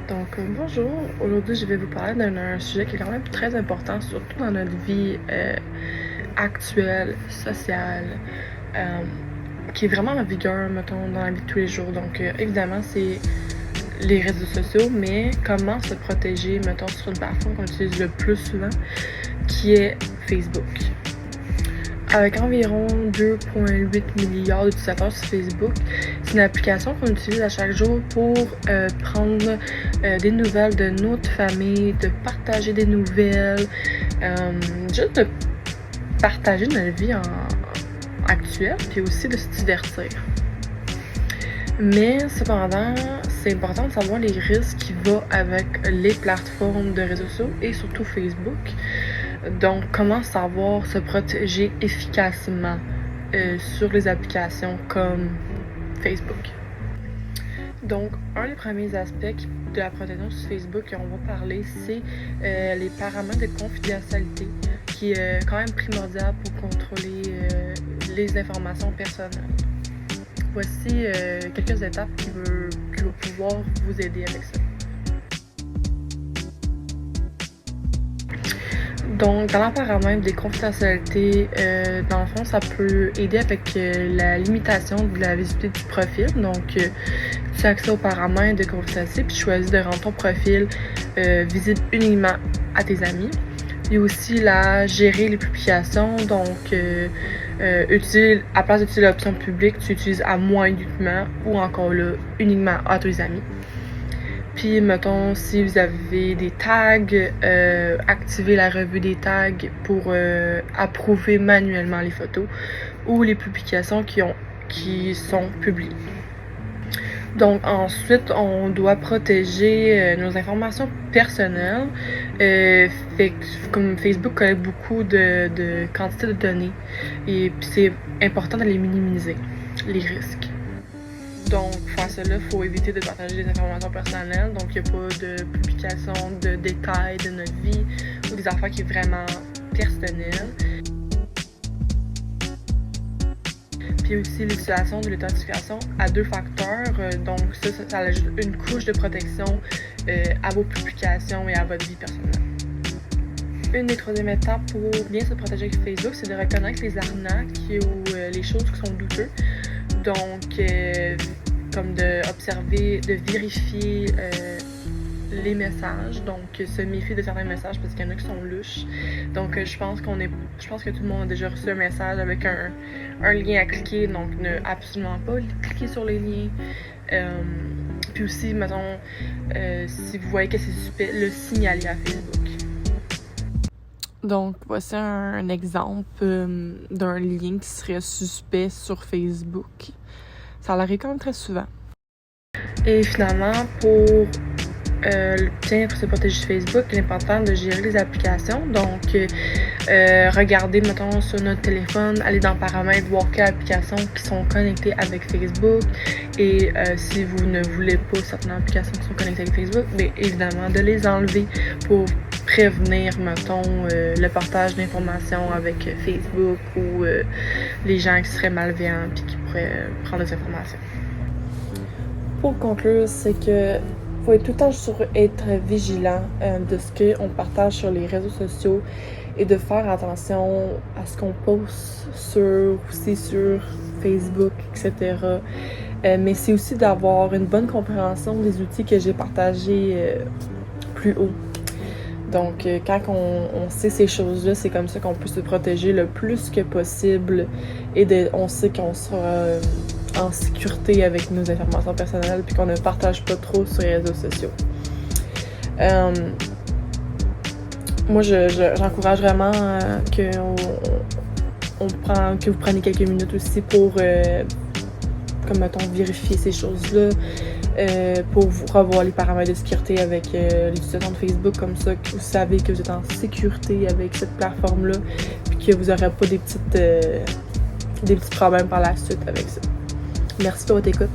Donc, bonjour. Aujourd'hui, je vais vous parler d'un sujet qui est quand même très important, surtout dans notre vie actuelle, sociale, qui est vraiment en vigueur, mettons, dans la vie de tous les jours. Donc, évidemment, c'est les réseaux sociaux, mais comment se protéger, mettons, sur une plateforme qu'on utilise le plus souvent, qui est Facebook. Avec environ 2,8 milliards d'utilisateurs sur Facebook, c'est une application qu'on utilise à chaque jour pour prendre des nouvelles de notre famille, de partager des nouvelles, juste de partager notre vie actuelle, puis aussi de se divertir. Mais cependant, c'est important de savoir les risques qui vont avec les plateformes de réseaux sociaux et surtout Facebook. Donc, comment savoir se protéger efficacement sur les applications comme Facebook. Donc, un des premiers aspects de la protection sur Facebook qu'on va parler, c'est les paramètres de confidentialité, qui est quand même primordial pour contrôler les informations personnelles. Voici quelques étapes qui vont pouvoir vous aider avec ça. Donc, dans le paramètre des confidentialités, dans le fond, ça peut aider avec la limitation de la visibilité du profil. Donc, tu as accès aux paramètres de confidentialité puis tu choisis de rendre ton profil visible uniquement à tes amis. Il y a aussi gérer les publications. Donc, à place d'utiliser l'option publique, tu utilises à moi uniquement ou encore là, uniquement à tes amis. Puis, mettons, si vous avez des tags, activez la revue des tags pour approuver manuellement les photos ou les publications qui sont publiées. Donc, ensuite, on doit protéger nos informations personnelles. Comme Facebook collecte beaucoup de quantité de données, et puis c'est important de les minimiser, les risques. Donc, pour faire cela, il faut éviter de partager des informations personnelles. Donc, il n'y a pas de publication de détails de notre vie ou des affaires qui sont vraiment personnelles. Puis aussi l'utilisation de l'authentification à 2 facteurs. Donc, ça ajoute une couche de protection à vos publications et à votre vie personnelle. Une des troisièmes étapes pour bien se protéger avec Facebook, c'est de reconnaître les arnaques ou les choses qui sont douteuses. Donc, comme d'observer, de vérifier les messages, donc se méfier de certains messages parce qu'il y en a qui sont louches. Donc, je pense que tout le monde a déjà reçu un message avec un lien à cliquer, donc ne absolument pas cliquer sur les liens. Puis aussi, mettons, si vous voyez que c'est suspect, le signaler à Facebook. Donc, voici un exemple d'un lien qui serait suspect sur Facebook. Ça arrive quand même très souvent. Et finalement, pour bien se protéger sur Facebook, il est important de gérer les applications. Donc, regarder, mettons, sur notre téléphone, aller dans paramètres, voir quelles applications qui sont connectées avec Facebook. Et si vous ne voulez pas certaines applications qui sont connectées avec Facebook, bien évidemment, de les enlever pour prévenir, mettons, le partage d'informations avec Facebook ou les gens qui seraient malveillants et qui pourraient prendre des informations. Pour conclure, c'est que faut être tout le temps être vigilant de ce qu'on partage sur les réseaux sociaux et de faire attention à ce qu'on poste sur Facebook, etc. Mais c'est aussi d'avoir une bonne compréhension des outils que j'ai partagés plus haut. Donc, quand on sait ces choses-là, c'est comme ça qu'on peut se protéger le plus que possible et on sait qu'on sera en sécurité avec nos informations personnelles puis qu'on ne partage pas trop sur les réseaux sociaux. Moi, j'encourage vraiment que vous preniez quelques minutes aussi pour, comme mettons, vérifier ces choses-là, pour vous revoir les paramètres de sécurité avec l'utilisation de Facebook, comme ça que vous savez que vous êtes en sécurité avec cette plateforme-là puis que vous n'aurez pas des petits problèmes par la suite avec ça. Merci pour votre écoute.